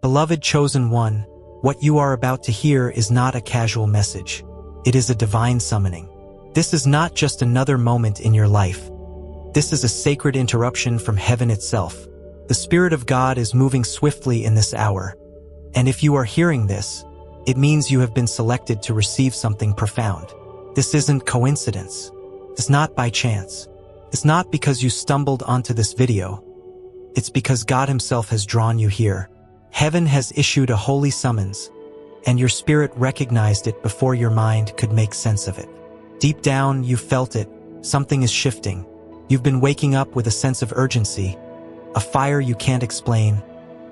Beloved chosen one, what you are about to hear is not a casual message. It is a divine summoning. This is not just another moment in your life. This is a sacred interruption from heaven itself. The Spirit of God is moving swiftly in this hour. And if you are hearing this, it means you have been selected to receive something profound. This isn't coincidence. It's not by chance. It's not because you stumbled onto this video. It's because God Himself has drawn you here. Heaven has issued a holy summons, and your spirit recognized it before your mind could make sense of it. Deep down, you felt it. Something is shifting. You've been waking up with a sense of urgency, a fire you can't explain,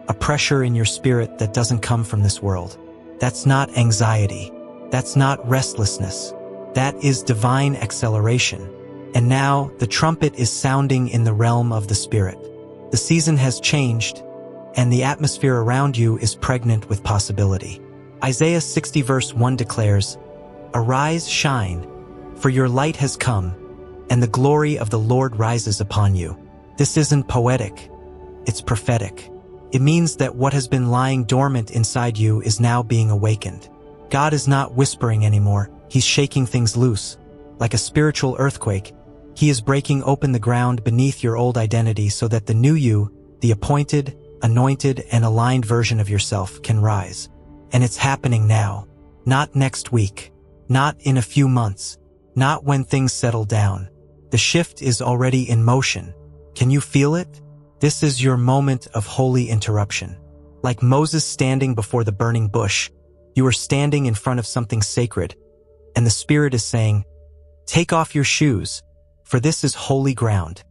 a pressure in your spirit that doesn't come from this world. That's not anxiety. That's not restlessness. That is divine acceleration. And now, the trumpet is sounding in the realm of the Spirit. The season has changed, and the atmosphere around you is pregnant with possibility. Isaiah 60 verse 1 declares, "Arise, shine, for your light has come, and the glory of the Lord rises upon you." This isn't poetic, it's prophetic. It means that what has been lying dormant inside you is now being awakened. God is not whispering anymore, He's shaking things loose. Like a spiritual earthquake, He is breaking open the ground beneath your old identity so that the new you, the appointed, anointed, and aligned version of yourself can rise. And it's happening now. Not next week. Not in a few months. Not when things settle down. The shift is already in motion. Can you feel it? This is your moment of holy interruption. Like Moses standing before the burning bush, you are standing in front of something sacred, and the Spirit is saying, "Take off your shoes, for this is holy ground."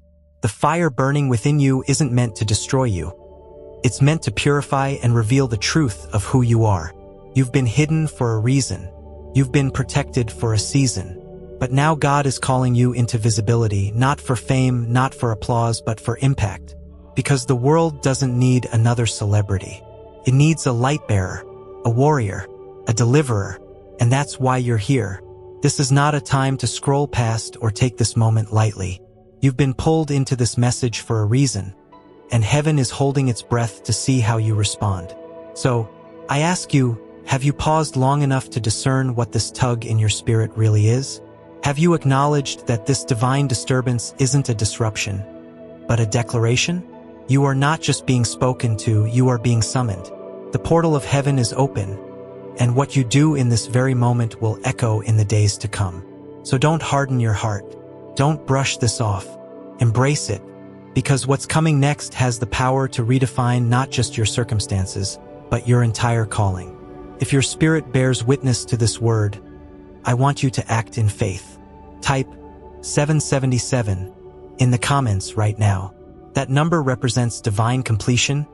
The fire burning within you isn't meant to destroy you. It's meant to purify and reveal the truth of who you are. You've been hidden for a reason. You've been protected for a season. But now God is calling you into visibility, not for fame, not for applause, but for impact. Because the world doesn't need another celebrity. It needs a light bearer, a warrior, a deliverer, and that's why you're here. This is not a time to scroll past or take this moment lightly. You've been pulled into this message for a reason, and heaven is holding its breath to see how you respond. So, I ask you, have you paused long enough to discern what this tug in your spirit really is? Have you acknowledged that this divine disturbance isn't a disruption, but a declaration? You are not just being spoken to, you are being summoned. The portal of heaven is open, and what you do in this very moment will echo in the days to come. So don't harden your heart. Don't brush this off. Embrace it, because what's coming next has the power to redefine not just your circumstances, but your entire calling. If your spirit bears witness to this word, I want you to act in faith. Type 777 in the comments right now. That number represents divine completion,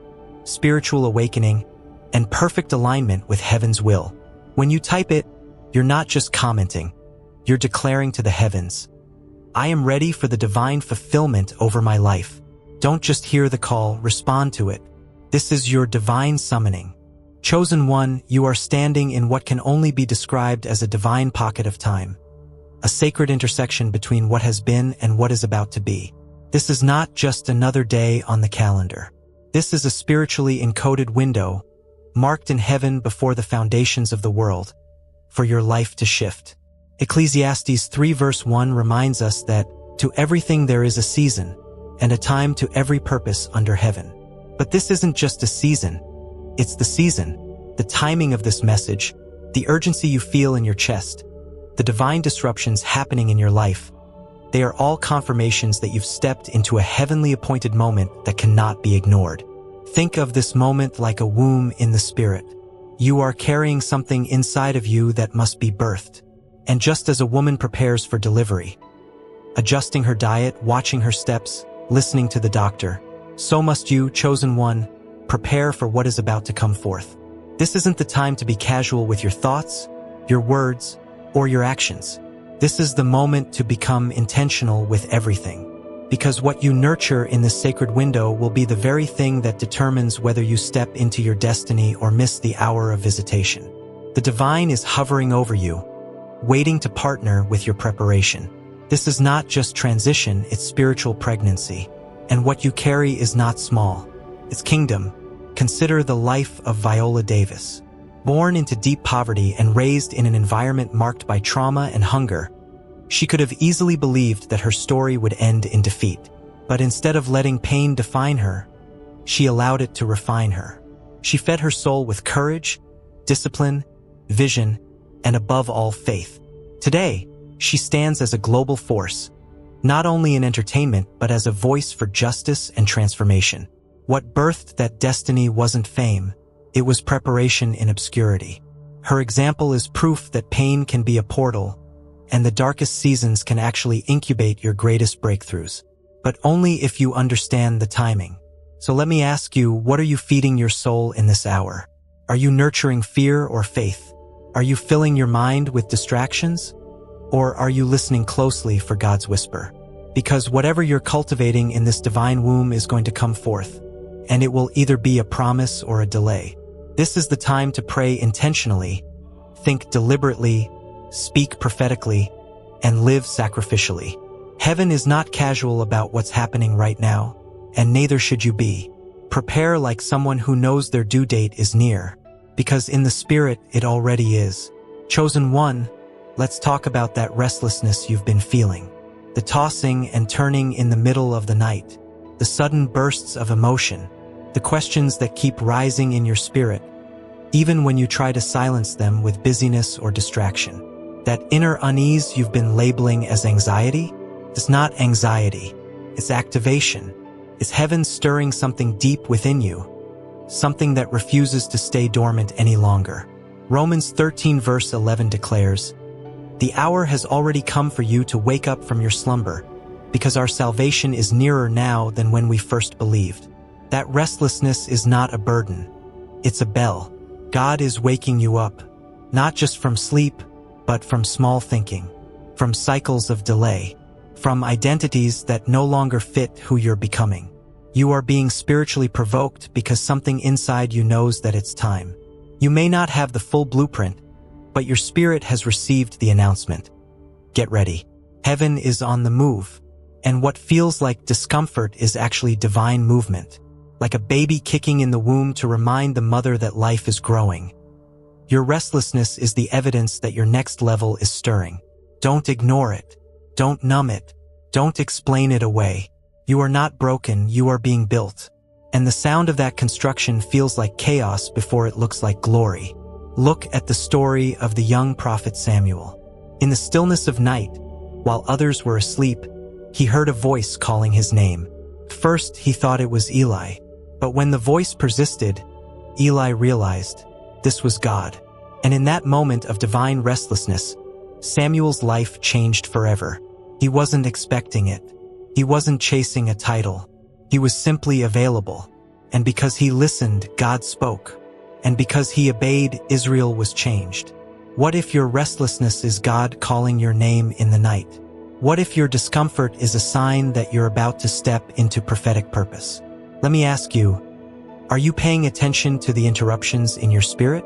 spiritual awakening, and perfect alignment with heaven's will. When you type it, you're not just commenting, you're declaring to the heavens, I am ready for the divine fulfillment over my life. Don't just hear the call, respond to it. This is your divine summoning. Chosen one, you are standing in what can only be described as a divine pocket of time, a sacred intersection between what has been and what is about to be. This is not just another day on the calendar. This is a spiritually encoded window, marked in heaven before the foundations of the world, for your life to shift. Ecclesiastes 3 verse 1 reminds us that to everything there is a season, and a time to every purpose under heaven. But this isn't just a season, it's the season, the timing of this message, the urgency you feel in your chest, the divine disruptions happening in your life. They are all confirmations that you've stepped into a heavenly appointed moment that cannot be ignored. Think of this moment like a womb in the spirit. You are carrying something inside of you that must be birthed. And just as a woman prepares for delivery, adjusting her diet, watching her steps, listening to the doctor, so must you, chosen one, prepare for what is about to come forth. This isn't the time to be casual with your thoughts, your words, or your actions. This is the moment to become intentional with everything. Because what you nurture in this sacred window will be the very thing that determines whether you step into your destiny or miss the hour of visitation. The divine is hovering over you, waiting to partner with your preparation. This is not just transition, it's spiritual pregnancy. And what you carry is not small. It's kingdom, Consider the life of Viola Davis. Born into deep poverty and raised in an environment marked by trauma and hunger, she could have easily believed that her story would end in defeat. But instead of letting pain define her, she allowed it to refine her. She fed her soul with courage, discipline, vision, and above all, faith. Today, she stands as a global force, not only in entertainment but as a voice for justice and transformation. What birthed that destiny wasn't fame, it was preparation in obscurity. Her example is proof that pain can be a portal, and the darkest seasons can actually incubate your greatest breakthroughs. But only if you understand the timing. So let me ask you, what are you feeding your soul in this hour? Are you nurturing fear or faith? Are you filling your mind with distractions? Or are you listening closely for God's whisper? Because whatever you're cultivating in this divine womb is going to come forth, and it will either be a promise or a delay. This is the time to pray intentionally, think deliberately, speak prophetically, and live sacrificially. Heaven is not casual about what's happening right now, and neither should you be. Prepare like someone who knows their due date is near, because in the spirit it already is. Chosen one, let's talk about that restlessness you've been feeling. The tossing and turning in the middle of the night, the sudden bursts of emotion, the questions that keep rising in your spirit, even when you try to silence them with busyness or distraction. That inner unease you've been labeling as anxiety? It's not anxiety, it's activation. It's heaven stirring something deep within you, something that refuses to stay dormant any longer. Romans 13 verse 11 declares, "The hour has already come for you to wake up from your slumber, because our salvation is nearer now than when we first believed." That restlessness is not a burden, it's a bell. God is waking you up, not just from sleep, but from small thinking, from cycles of delay, from identities that no longer fit who you're becoming. You are being spiritually provoked because something inside you knows that it's time. You may not have the full blueprint, but your spirit has received the announcement. Get ready. Heaven is on the move, and what feels like discomfort is actually divine movement, like a baby kicking in the womb to remind the mother that life is growing. Your restlessness is the evidence that your next level is stirring. Don't ignore it. Don't numb it. Don't explain it away. You are not broken, you are being built. And the sound of that construction feels like chaos before it looks like glory. Look at the story of the young prophet Samuel. In the stillness of night, while others were asleep, he heard a voice calling his name. First, he thought it was Eli. But when the voice persisted, Eli realized this was God. And in that moment of divine restlessness, Samuel's life changed forever. He wasn't expecting it. He wasn't chasing a title. He was simply available. And because he listened, God spoke. And because he obeyed, Israel was changed. What if your restlessness is God calling your name in the night? What if your discomfort is a sign that you're about to step into prophetic purpose? Let me ask you, are you paying attention to the interruptions in your spirit?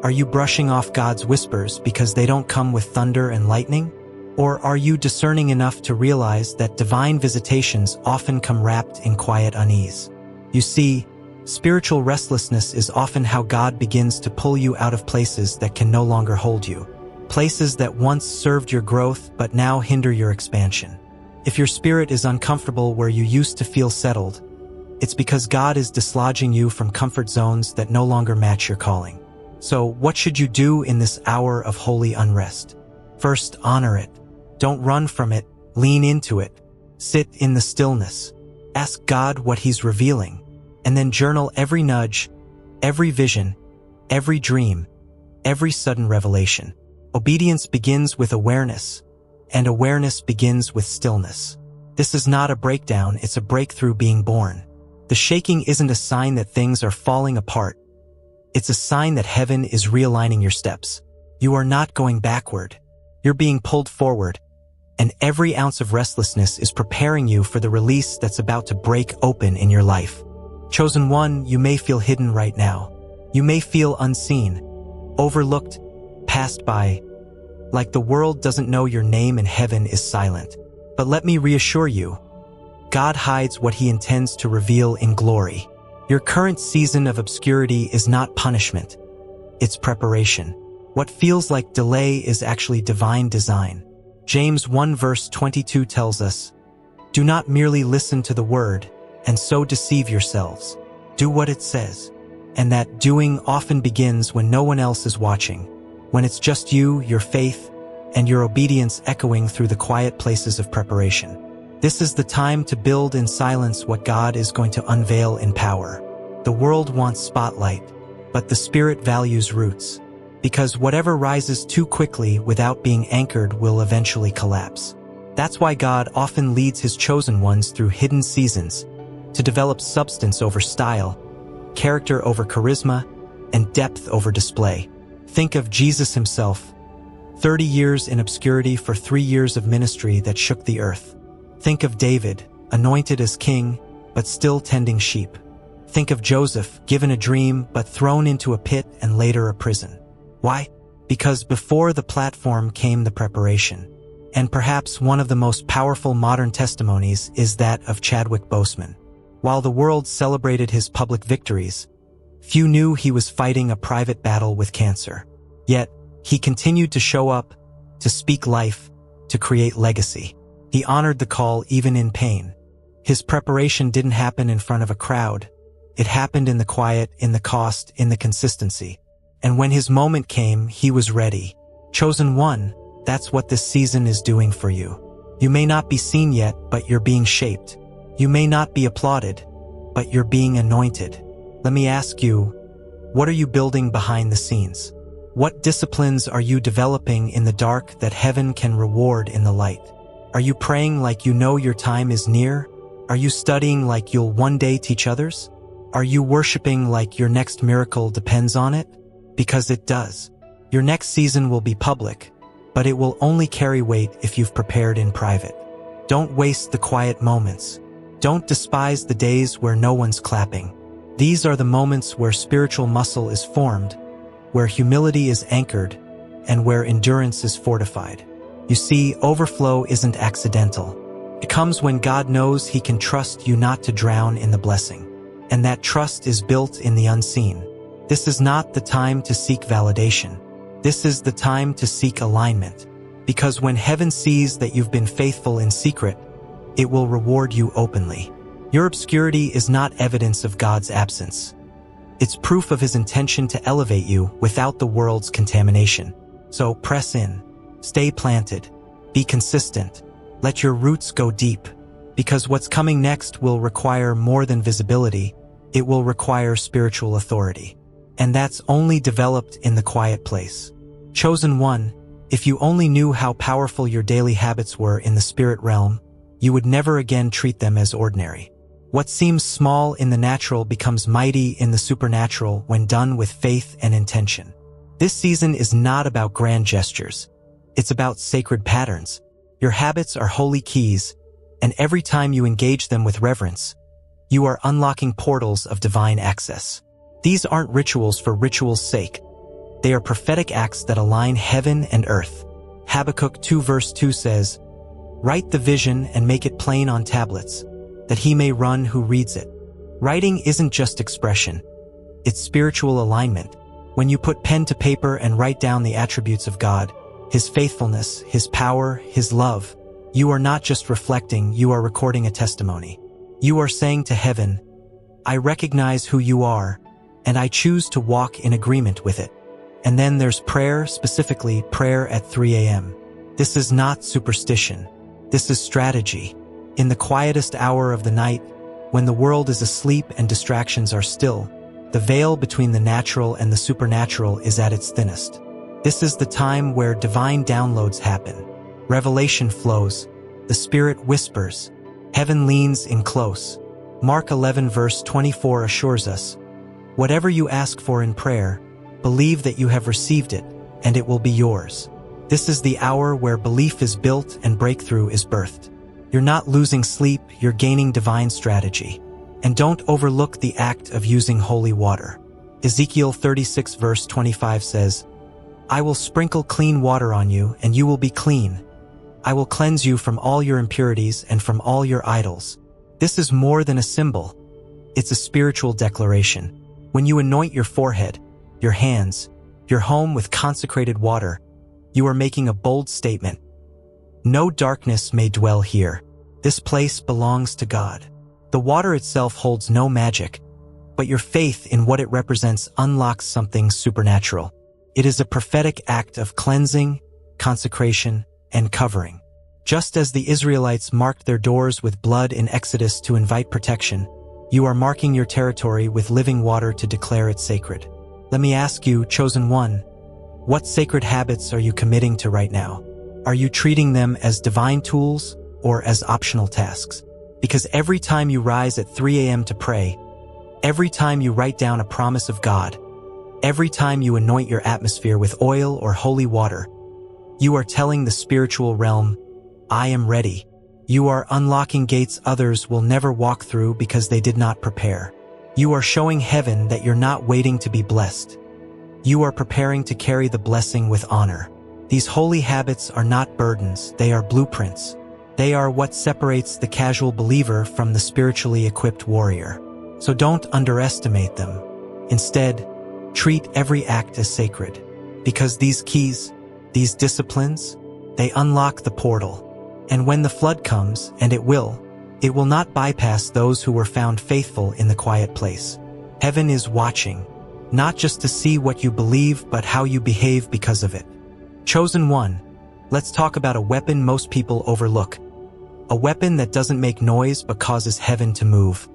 Are you brushing off God's whispers because they don't come with thunder and lightning? Or are you discerning enough to realize that divine visitations often come wrapped in quiet unease? You see, spiritual restlessness is often how God begins to pull you out of places that can no longer hold you. Places that once served your growth but now hinder your expansion. If your spirit is uncomfortable where you used to feel settled, it's because God is dislodging you from comfort zones that no longer match your calling. So, what should you do in this hour of holy unrest? First, honor it. Don't run from it, lean into it. Sit in the stillness. Ask God what He's revealing, and then journal every nudge, every vision, every dream, every sudden revelation. Obedience begins with awareness, and awareness begins with stillness. This is not a breakdown, it's a breakthrough being born. The shaking isn't a sign that things are falling apart. It's a sign that heaven is realigning your steps. You are not going backward. You're being pulled forward, and every ounce of restlessness is preparing you for the release that's about to break open in your life. Chosen one, you may feel hidden right now. You may feel unseen, overlooked, passed by, like the world doesn't know your name and heaven is silent. But let me reassure you, God hides what He intends to reveal in glory. Your current season of obscurity is not punishment. It's preparation. What feels like delay is actually divine design. James 1 verse 22 tells us, "Do not merely listen to the word, and so deceive yourselves. Do what it says." And that doing often begins when no one else is watching, when it's just you, your faith, and your obedience echoing through the quiet places of preparation. This is the time to build in silence what God is going to unveil in power. The world wants spotlight, but the Spirit values roots, because whatever rises too quickly without being anchored will eventually collapse. That's why God often leads his chosen ones through hidden seasons, to develop substance over style, character over charisma, and depth over display. Think of Jesus himself, 30 years in obscurity for 3 years of ministry that shook the earth. Think of David, anointed as king, but still tending sheep. Think of Joseph, given a dream, but thrown into a pit and later a prison. Why? Because before the platform came the preparation. And perhaps one of the most powerful modern testimonies is that of Chadwick Boseman. While the world celebrated his public victories, few knew he was fighting a private battle with cancer. Yet, he continued to show up, to speak life, to create legacy. He honored the call even in pain. His preparation didn't happen in front of a crowd. It happened in the quiet, in the cost, in the consistency. And when his moment came, he was ready. Chosen one, that's what this season is doing for you. You may not be seen yet, but you're being shaped. You may not be applauded, but you're being anointed. Let me ask you, what are you building behind the scenes? What disciplines are you developing in the dark that heaven can reward in the light? Are you praying like you know your time is near? Are you studying like you'll one day teach others? Are you worshiping like your next miracle depends on it? Because it does. Your next season will be public, but it will only carry weight if you've prepared in private. Don't waste the quiet moments. Don't despise the days where no one's clapping. These are the moments where spiritual muscle is formed, where humility is anchored, and where endurance is fortified. You see, overflow isn't accidental. It comes when God knows he can trust you not to drown in the blessing. And that trust is built in the unseen. This is not the time to seek validation. This is the time to seek alignment. Because when heaven sees that you've been faithful in secret, it will reward you openly. Your obscurity is not evidence of God's absence. It's proof of his intention to elevate you without the world's contamination. So press in, stay planted, be consistent, let your roots go deep, because what's coming next will require more than visibility, it will require spiritual authority. And that's only developed in the quiet place. Chosen one, if you only knew how powerful your daily habits were in the spirit realm, you would never again treat them as ordinary. What seems small in the natural becomes mighty in the supernatural when done with faith and intention. This season is not about grand gestures. It's about sacred patterns. Your habits are holy keys, and every time you engage them with reverence, you are unlocking portals of divine access. These aren't rituals for ritual's sake. They are prophetic acts that align heaven and earth. Habakkuk 2 verse 2 says, "Write the vision and make it plain on tablets, that he may run who reads it." Writing isn't just expression. It's spiritual alignment. When you put pen to paper and write down the attributes of God, his faithfulness, his power, his love, you are not just reflecting, you are recording a testimony. You are saying to heaven, "I recognize who you are, and I choose to walk in agreement with it." And then there's prayer, specifically prayer at 3 a.m. This is not superstition. This is strategy. In the quietest hour of the night, when the world is asleep and distractions are still, the veil between the natural and the supernatural is at its thinnest. This is the time where divine downloads happen. Revelation flows. The Spirit whispers. Heaven leans in close. Mark 11 verse 24 assures us, "Whatever you ask for in prayer, believe that you have received it, and it will be yours." This is the hour where belief is built and breakthrough is birthed. You're not losing sleep, you're gaining divine strategy. And don't overlook the act of using holy water. Ezekiel 36 verse 25 says, "I will sprinkle clean water on you, and you will be clean. I will cleanse you from all your impurities and from all your idols." This is more than a symbol. It's a spiritual declaration. When you anoint your forehead, your hands, your home with consecrated water, you are making a bold statement. No darkness may dwell here. This place belongs to God. The water itself holds no magic, but your faith in what it represents unlocks something supernatural. It is a prophetic act of cleansing, consecration, and covering. Just as the Israelites marked their doors with blood in Exodus to invite protection, you are marking your territory with living water to declare it sacred. Let me ask you, chosen one, what sacred habits are you committing to right now? Are you treating them as divine tools or as optional tasks? Because every time you rise at 3 a.m. to pray, every time you write down a promise of God, every time you anoint your atmosphere with oil or holy water, you are telling the spiritual realm, I am ready. You are unlocking gates others will never walk through because they did not prepare. You are showing heaven that you're not waiting to be blessed. You are preparing to carry the blessing with honor. These holy habits are not burdens, they are blueprints. They are what separates the casual believer from the spiritually equipped warrior. So don't underestimate them. Instead, treat every act as sacred. Because these keys, these disciplines, they unlock the portal. And when the flood comes, and it will not bypass those who were found faithful in the quiet place. Heaven is watching, not just to see what you believe, but how you behave because of it. Chosen one, let's talk about a weapon most people overlook. A weapon that doesn't make noise but causes heaven to move.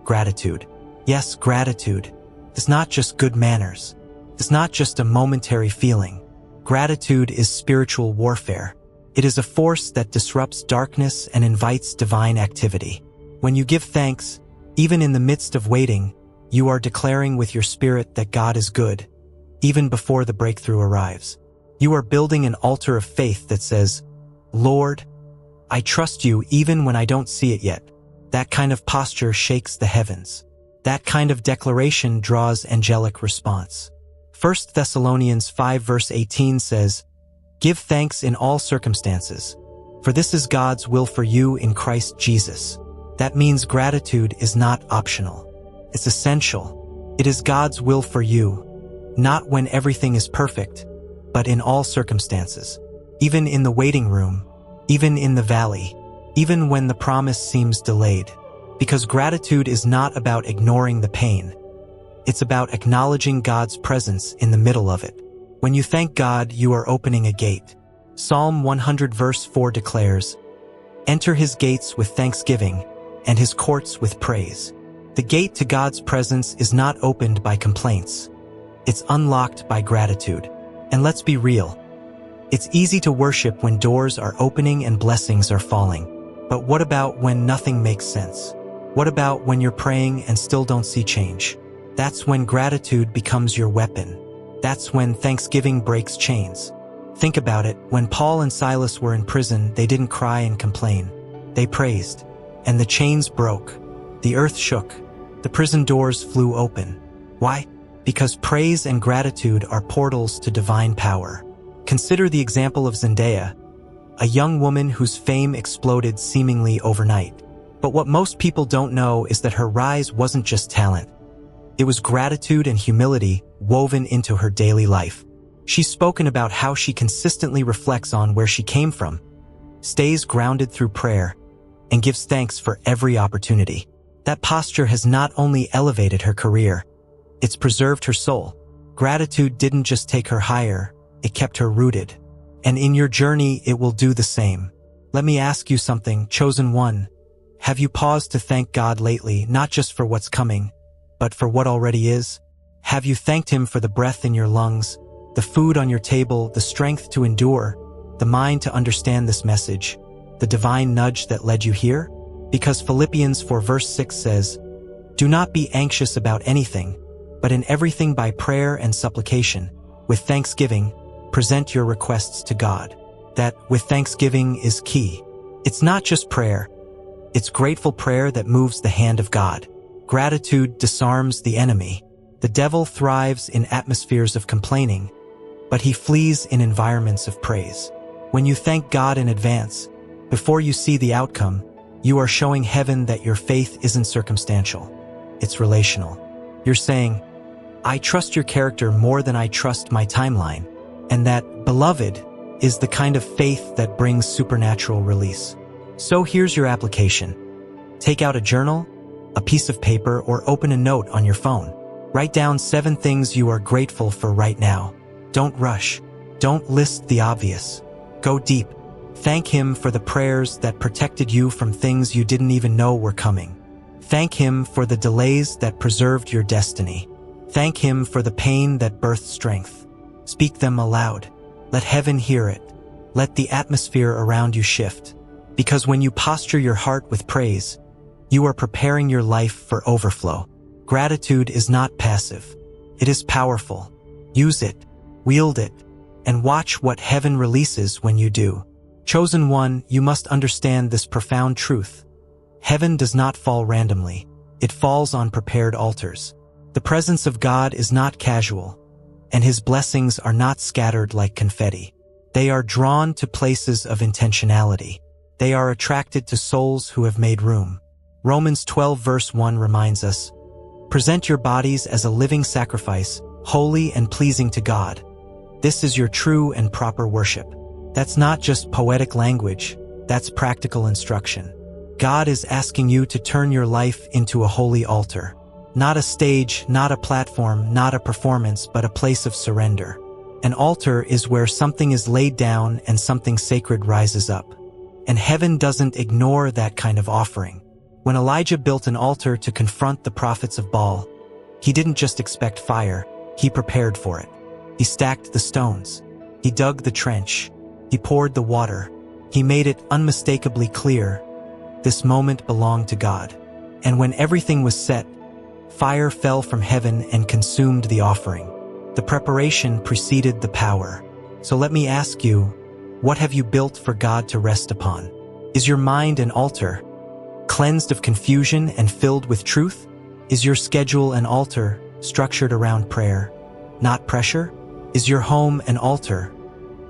Gratitude. Yes, gratitude. It's not just good manners. It's not just a momentary feeling. Gratitude is spiritual warfare. It is a force that disrupts darkness and invites divine activity. When you give thanks, even in the midst of waiting, you are declaring with your spirit that God is good, even before the breakthrough arrives. You are building an altar of faith that says, Lord, I trust you even when I don't see it yet. That kind of posture shakes the heavens. That kind of declaration draws angelic response. 1 Thessalonians 5 verse 18 says, Give thanks in all circumstances, for this is God's will for you in Christ Jesus. That means gratitude is not optional. It's essential. It is God's will for you, not when everything is perfect, but in all circumstances. Even in the waiting room, even in the valley, even when the promise seems delayed. Because gratitude is not about ignoring the pain. It's about acknowledging God's presence in the middle of it. When you thank God, you are opening a gate. Psalm 100 verse 4 declares, Enter his gates with thanksgiving and his courts with praise. The gate to God's presence is not opened by complaints. It's unlocked by gratitude. And let's be real. It's easy to worship when doors are opening and blessings are falling. But what about when nothing makes sense? What about when you're praying and still don't see change? That's when gratitude becomes your weapon. That's when thanksgiving breaks chains. Think about it. When Paul and Silas were in prison, they didn't cry and complain. They praised. And the chains broke. The earth shook. The prison doors flew open. Why? Because praise and gratitude are portals to divine power. Consider the example of Zendaya, a young woman whose fame exploded seemingly overnight. But what most people don't know is that her rise wasn't just talent. It was gratitude and humility woven into her daily life. She's spoken about how she consistently reflects on where she came from, stays grounded through prayer, and gives thanks for every opportunity. That posture has not only elevated her career, it's preserved her soul. Gratitude didn't just take her higher, it kept her rooted. And in your journey, it will do the same. Let me ask you something, chosen one. Have you paused to thank God lately, not just for what's coming, but for what already is? Have you thanked Him for the breath in your lungs, the food on your table, the strength to endure, the mind to understand this message, the divine nudge that led you here? Because Philippians 4 verse 6 says, Do not be anxious about anything, but in everything by prayer and supplication, with thanksgiving, present your requests to God. That with thanksgiving is key. It's not just prayer. It's grateful prayer that moves the hand of God. Gratitude disarms the enemy. The devil thrives in atmospheres of complaining, but he flees in environments of praise. When you thank God in advance, before you see the outcome, you are showing heaven that your faith isn't circumstantial. it's relational. You're saying, I trust your character more than I trust my timeline. And that, beloved, is the kind of faith that brings supernatural release. So here's your application. Take out a journal, a piece of paper, or open a note on your phone. Write down 7 things you are grateful for right now. Don't rush. Don't list the obvious. Go deep. Thank Him for the prayers that protected you from things you didn't even know were coming. Thank Him for the delays that preserved your destiny. Thank Him for the pain that birthed strength. Speak them aloud. Let heaven hear it. Let the atmosphere around you shift. Because when you posture your heart with praise, you are preparing your life for overflow. Gratitude is not passive. It is powerful. Use it, wield it, and watch what heaven releases when you do. Chosen one, you must understand this profound truth. Heaven does not fall randomly. It falls on prepared altars. The presence of God is not casual, and His blessings are not scattered like confetti. They are drawn to places of intentionality. They are attracted to souls who have made room. Romans 12 verse 1 reminds us, present your bodies as a living sacrifice, holy and pleasing to God. This is your true and proper worship. That's not just poetic language, that's practical instruction. God is asking you to turn your life into a holy altar. Not a stage, not a platform, not a performance, but a place of surrender. An altar is where something is laid down and something sacred rises up. And heaven doesn't ignore that kind of offering. When Elijah built an altar to confront the prophets of Baal, he didn't just expect fire, he prepared for it. He stacked the stones. He dug the trench. He poured the water. He made it unmistakably clear. This moment belonged to God. And when everything was set, fire fell from heaven and consumed the offering. The preparation preceded the power. So let me ask you, what have you built for God to rest upon? Is your mind an altar, cleansed of confusion and filled with truth? Is your schedule an altar, structured around prayer, not pressure? Is your home an altar,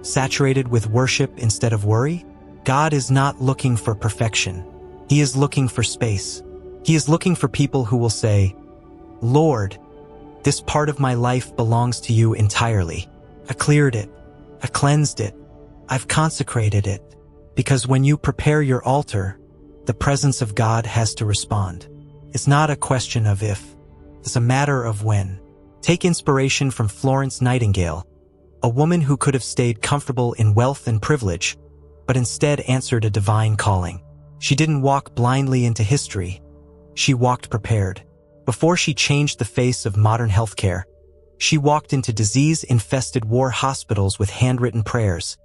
saturated with worship instead of worry? God is not looking for perfection. He is looking for space. He is looking for people who will say, Lord, this part of my life belongs to you entirely. I cleared it. I cleansed it. I've consecrated it. Because when you prepare your altar, the presence of God has to respond. It's not a question of if. It's a matter of when. Take inspiration from Florence Nightingale, a woman who could have stayed comfortable in wealth and privilege, but instead answered a divine calling. She didn't walk blindly into history. She walked prepared. Before she changed the face of modern healthcare, she walked into disease-infested war hospitals with handwritten prayers,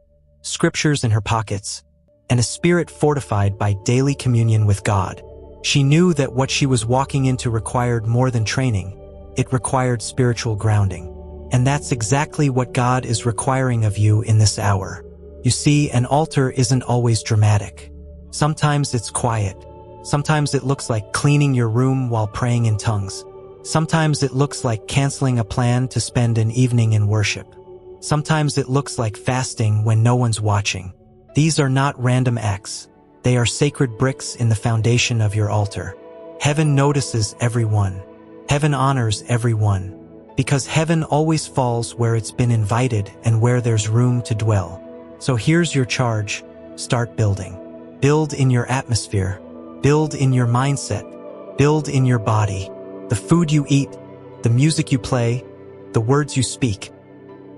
scriptures in her pockets, and a spirit fortified by daily communion with God. She knew that what she was walking into required more than training. It required spiritual grounding. And that's exactly what God is requiring of you in this hour. You see, an altar isn't always dramatic. Sometimes it's quiet. Sometimes it looks like cleaning your room while praying in tongues. Sometimes it looks like canceling a plan to spend an evening in worship. Sometimes it looks like fasting when no one's watching. These are not random acts. They are sacred bricks in the foundation of your altar. Heaven notices everyone. Heaven honors everyone. Because heaven always falls where it's been invited and where there's room to dwell. So here's your charge. Start building. Build in your atmosphere. Build in your mindset. Build in your body. The food you eat, the music you play, the words you speak.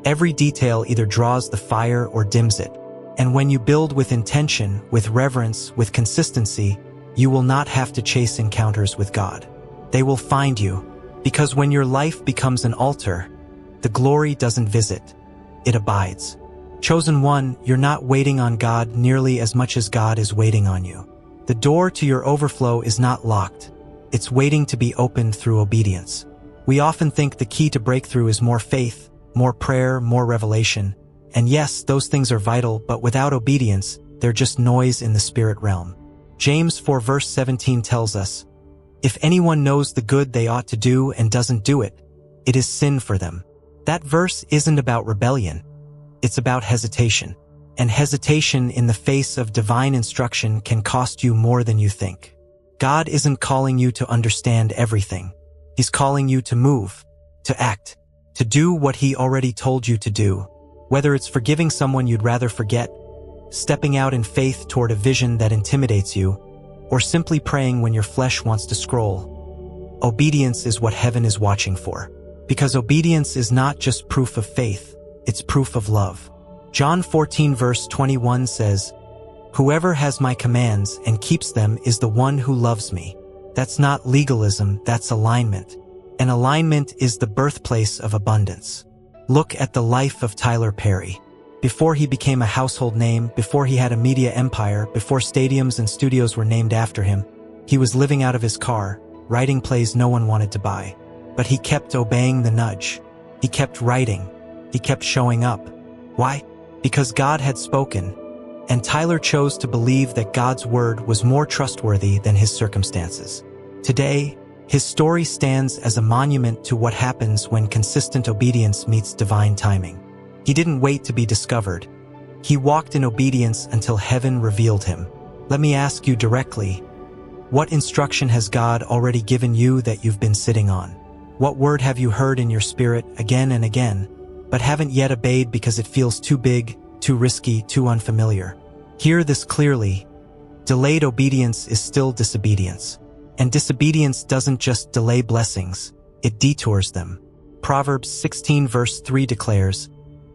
Every detail either draws the fire or dims it. And when you build with intention, with reverence, with consistency, you will not have to chase encounters with God. They will find you. Because when your life becomes an altar, the glory doesn't visit, it abides. Chosen one, you're not waiting on God nearly as much as God is waiting on you. The door to your overflow is not locked. It's waiting to be opened through obedience. We often think the key to breakthrough is more faith, more prayer, more revelation. And yes, those things are vital, but without obedience, they're just noise in the spirit realm. James 4 verse 17 tells us, if anyone knows the good they ought to do and doesn't do it, it is sin for them. That verse isn't about rebellion. It's about hesitation. And hesitation in the face of divine instruction can cost you more than you think. God isn't calling you to understand everything. He's calling you to move, to act, to do what he already told you to do. Whether it's forgiving someone you'd rather forget, stepping out in faith toward a vision that intimidates you, or simply praying when your flesh wants to scroll. Obedience is what heaven is watching for. Because obedience is not just proof of faith, it's proof of love. John 14 verse 21 says, "Whoever has my commands and keeps them is the one who loves me." That's not legalism, that's alignment. And alignment is the birthplace of abundance. Look at the life of Tyler Perry. Before he became a household name, before he had a media empire, before stadiums and studios were named after him, he was living out of his car, writing plays no one wanted to buy. But he kept obeying the nudge. He kept writing. He kept showing up. Why? Because God had spoken. And Tyler chose to believe that God's word was more trustworthy than his circumstances. Today, his story stands as a monument to what happens when consistent obedience meets divine timing. He didn't wait to be discovered. He walked in obedience until heaven revealed him. Let me ask you directly, what instruction has God already given you that you've been sitting on? What word have you heard in your spirit again and again, but haven't yet obeyed because it feels too big, too risky, too unfamiliar? Hear this clearly. Delayed obedience is still disobedience. And disobedience doesn't just delay blessings, it detours them. Proverbs 16 verse 3 declares,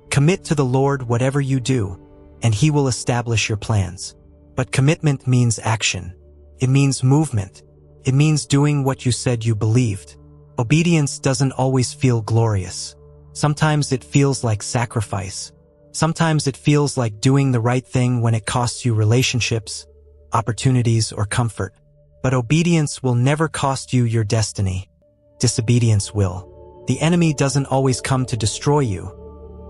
"Commit to the Lord whatever you do, and he will establish your plans." But commitment means action. It means movement. It means doing what you said you believed. Obedience doesn't always feel glorious. Sometimes it feels like sacrifice. Sometimes it feels like doing the right thing when it costs you relationships, opportunities, or comfort. But obedience will never cost you your destiny. Disobedience will. The enemy doesn't always come to destroy you.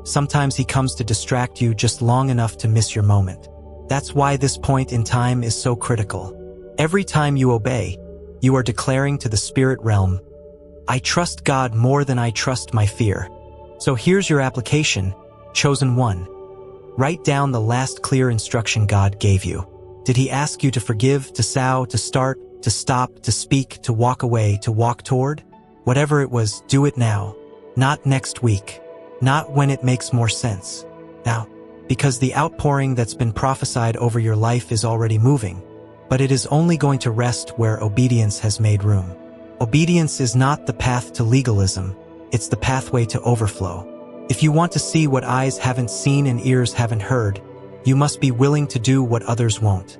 Sometimes he comes to distract you just long enough to miss your moment. That's why this point in time is so critical. Every time you obey, you are declaring to the spirit realm, "I trust God more than I trust my fear." So here's your application, chosen one. Write down the last clear instruction God gave you. Did he ask you to forgive, to sow, to start, to stop, to speak, to walk away, to walk toward? Whatever it was, do it now. Not next week. Not when it makes more sense. Now, because the outpouring that's been prophesied over your life is already moving, but it is only going to rest where obedience has made room. Obedience is not the path to legalism, it's the pathway to overflow. If you want to see what eyes haven't seen and ears haven't heard, you must be willing to do what others won't.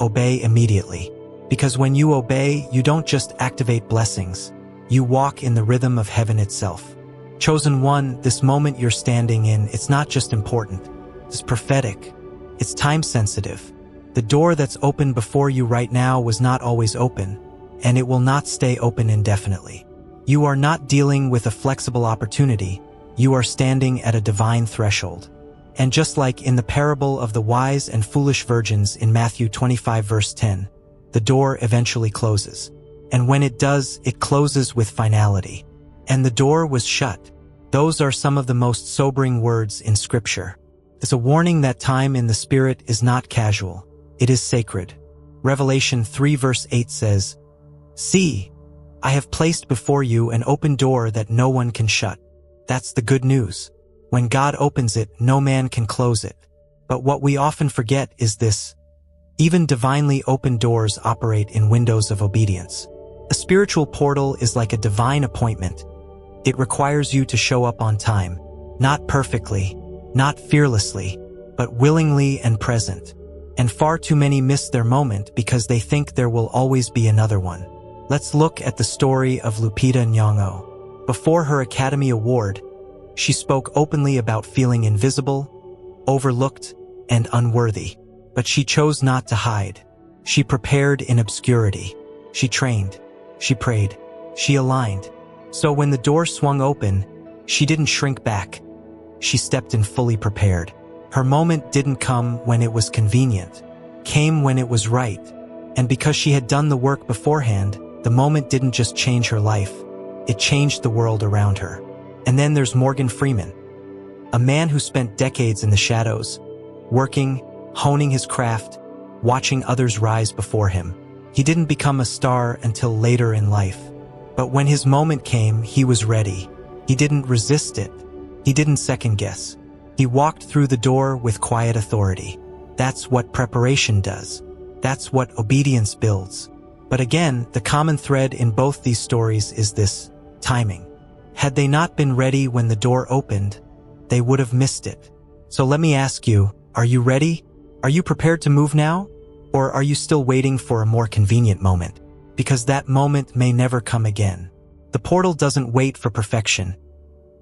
Obey immediately. Because when you obey, you don't just activate blessings, you walk in the rhythm of heaven itself. Chosen one, this moment you're standing in, it's not just important, it's prophetic. It's time sensitive. The door that's open before you right now was not always open, and it will not stay open indefinitely. You are not dealing with a flexible opportunity, you are standing at a divine threshold. And just like in the parable of the wise and foolish virgins in Matthew 25 verse 10, the door eventually closes. And when it does, it closes with finality. And the door was shut. Those are some of the most sobering words in Scripture. It's a warning that time in the Spirit is not casual. It is sacred. Revelation 3 verse 8 says, "See, I have placed before you an open door that no one can shut." That's the good news. When God opens it, no man can close it. But what we often forget is this. Even divinely open doors operate in windows of obedience. A spiritual portal is like a divine appointment. It requires you to show up on time, not perfectly, not fearlessly, but willingly and present. And far too many miss their moment because they think there will always be another one. Let's look at the story of Lupita Nyong'o. Before her Academy Award, she spoke openly about feeling invisible, overlooked, and unworthy. But she chose not to hide. She prepared in obscurity. She trained. She prayed. She aligned. So when the door swung open, she didn't shrink back. She stepped in fully prepared. Her moment didn't come when it was convenient. Came when it was right. And because she had done the work beforehand, the moment didn't just change her life. It changed the world around her. And then there's Morgan Freeman, a man who spent decades in the shadows, working, honing his craft, watching others rise before him. He didn't become a star until later in life. But when his moment came, he was ready. He didn't resist it. He didn't second guess. He walked through the door with quiet authority. That's what preparation does. That's what obedience builds. But again, the common thread in both these stories is this: timing. Had they not been ready when the door opened, they would have missed it. So let me ask you, are you ready? Are you prepared to move now? Or are you still waiting for a more convenient moment? Because that moment may never come again. The portal doesn't wait for perfection.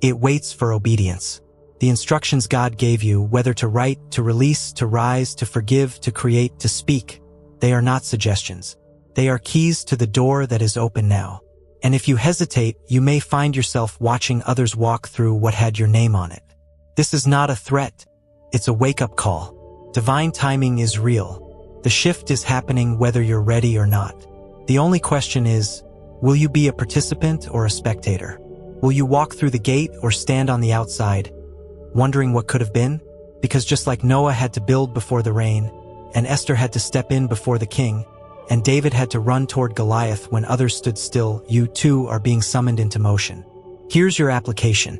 It waits for obedience. The instructions God gave you, whether to write, to release, to rise, to forgive, to create, to speak, they are not suggestions. They are keys to the door that is open now. And if you hesitate, you may find yourself watching others walk through what had your name on it. This is not a threat. It's a wake-up call. Divine timing is real. The shift is happening whether you're ready or not. The only question is, will you be a participant or a spectator? Will you walk through the gate or stand on the outside, wondering what could have been? Because just like Noah had to build before the rain, and Esther had to step in before the king, and David had to run toward Goliath when others stood still, you too are being summoned into motion. Here's your application.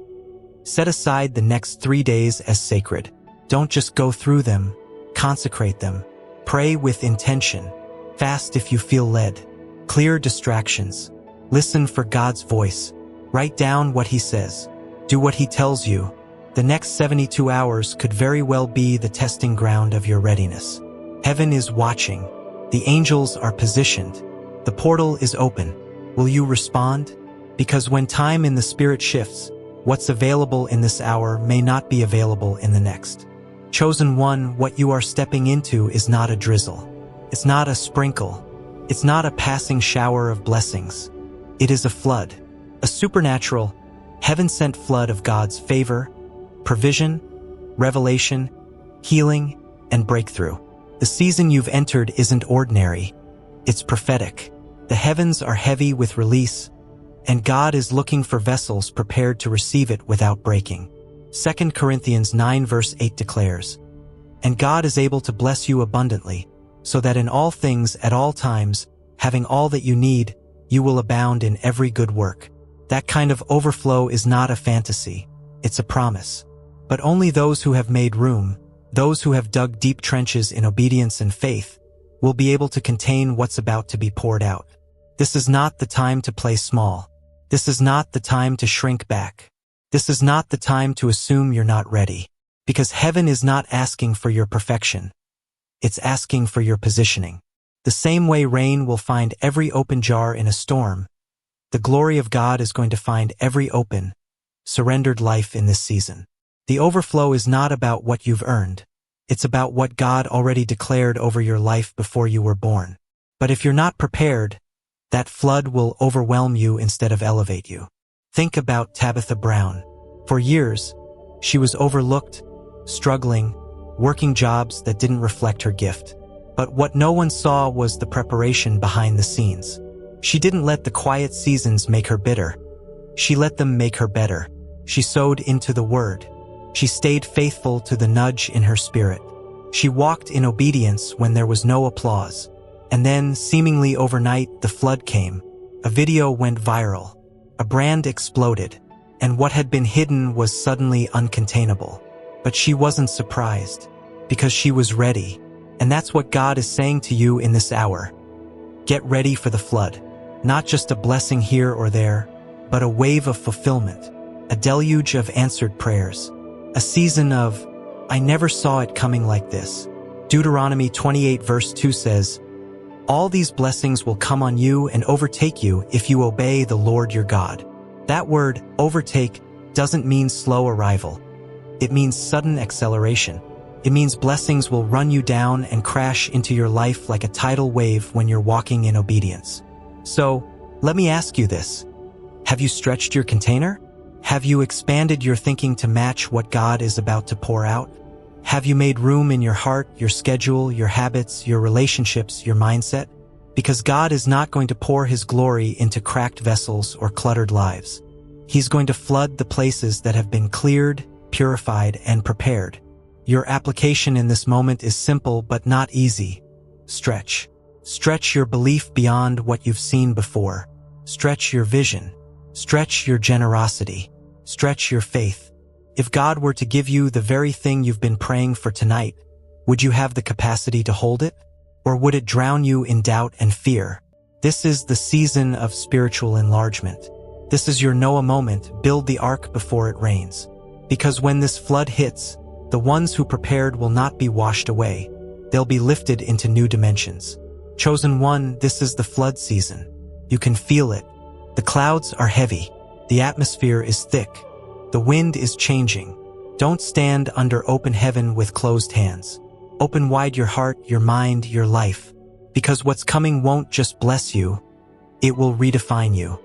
Set aside the next 3 days as sacred. Don't just go through them, consecrate them. Pray with intention. Fast if you feel led. Clear distractions. Listen for God's voice. Write down what He says. Do what He tells you. The next 72 hours could very well be the testing ground of your readiness. Heaven is watching. The angels are positioned. The portal is open. Will you respond? Because when time in the Spirit shifts, what's available in this hour may not be available in the next. Chosen one, what you are stepping into is not a drizzle. It's not a sprinkle. It's not a passing shower of blessings. It is a flood. A supernatural, heaven-sent flood of God's favor, provision, revelation, healing, and breakthrough. The season you've entered isn't ordinary. It's prophetic. The heavens are heavy with release, and God is looking for vessels prepared to receive it without breaking. 2 Corinthians 9 verse 8 declares, "And God is able to bless you abundantly, so that in all things at all times, having all that you need, you will abound in every good work." That kind of overflow is not a fantasy. It's a promise. But only those who have made room, those who have dug deep trenches in obedience and faith, will be able to contain what's about to be poured out. This is not the time to play small. This is not the time to shrink back. This is not the time to assume you're not ready. Because heaven is not asking for your perfection. It's asking for your positioning. The same way rain will find every open jar in a storm, the glory of God is going to find every open, surrendered life in this season. The overflow is not about what you've earned. It's about what God already declared over your life before you were born. But if you're not prepared, that flood will overwhelm you instead of elevate you. Think about Tabitha Brown. For years, she was overlooked, struggling, working jobs that didn't reflect her gift. But what no one saw was the preparation behind the scenes. She didn't let the quiet seasons make her bitter. She let them make her better. She sowed into the word. She stayed faithful to the nudge in her spirit. She walked in obedience when there was no applause. And then, seemingly overnight, the flood came. A video went viral. A brand exploded. And what had been hidden was suddenly uncontainable. But she wasn't surprised, because she was ready. And that's what God is saying to you in this hour. Get ready for the flood. Not just a blessing here or there, but a wave of fulfillment, a deluge of answered prayers, a season of, "I never saw it coming like this." Deuteronomy 28 verse 2 says, "All these blessings will come on you and overtake you if you obey the Lord your God." That word, overtake, doesn't mean slow arrival. It means sudden acceleration. It means blessings will run you down and crash into your life like a tidal wave when you're walking in obedience. So, let me ask you this. Have you stretched your container? Have you expanded your thinking to match what God is about to pour out? Have you made room in your heart, your schedule, your habits, your relationships, your mindset? Because God is not going to pour His glory into cracked vessels or cluttered lives. He's going to flood the places that have been cleared, purified, and prepared. Your application in this moment is simple but not easy. Stretch. Stretch your belief beyond what you've seen before. Stretch your vision. Stretch your generosity. Stretch your faith. If God were to give you the very thing you've been praying for tonight, would you have the capacity to hold it? Or would it drown you in doubt and fear? This is the season of spiritual enlargement. This is your Noah moment. Build the ark before it rains. Because when this flood hits, the ones who prepared will not be washed away. They'll be lifted into new dimensions. Chosen one, this is the flood season. You can feel it. The clouds are heavy. The atmosphere is thick. The wind is changing. Don't stand under open heaven with closed hands. Open wide your heart, your mind, your life. Because what's coming won't just bless you, it will redefine you.